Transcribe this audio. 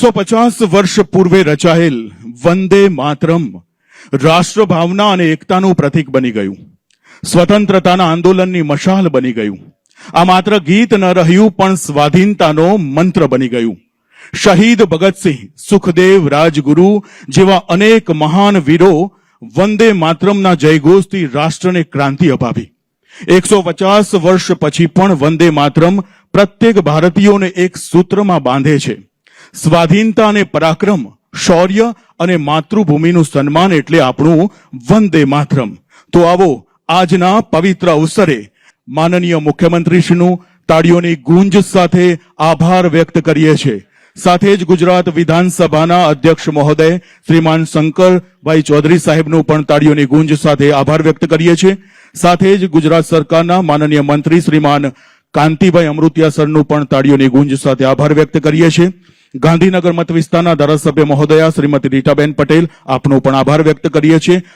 150 વર્ષ પૂર્વે રચાયેલ વંદે માતરમ રાષ્ટ્રભાવના અને એકતાનું પ્રતીક બની ગયું. સ્વતંત્રતાના આંદોલનની મશાલ બની ગયું. આ માત્ર ગીત ન રહ્યું પણ સ્વાધીનતાનો મંત્ર બની ગયું. શહીદ ભગતસિંહ, સુખદેવ, રાજગુરુ જેવા અનેક મહાન વીરો વંદે માતરમના જયઘોષથી રાષ્ટ્રને ક્રાંતિ અપાવી. 150 વર્ષ પછી પણ વંદે માતરમ પ્રત્યેક ભારતીયોને એક સૂત્રમાં બાંધે છે. સ્વાધીનતા અને પરાક્રમ, શૌર્ય અને માતૃભૂમિનું સન્માન એટલે આપણું વંદે માતરમ. તો આવો આજના પવિત્ર અવસરે માનનીય મુખ્યમંત્રીશ્રીનું તાળીઓની ગુંજ સાથે આભાર વ્યક્ત કરીએ છીએ. સાથે જ ગુજરાત વિધાનસભાના અધ્યક્ષ મહોદય શ્રીમાન શંકરભાઈ ચૌધરી સાહેબનું પણ તાળીઓની ગુંજ સાથે આભાર વ્યક્ત કરીએ છીએ. સાથે જ ગુજરાત સરકારના માનનીય મંત્રી શ્રીમાન કાંતિભાઈ અમૃતિયા સરનું પણ તાળીઓની ગુંજ સાથે આભાર વ્યક્ત કરીએ છીએ. ગાંધીનગર મત વિસ્તારના ધારાસભ્ય મહોદયા શ્રીમતી રીટાબેન પટેલ, આપનો પણ આભાર વ્યક્ત કરીએ છીએ.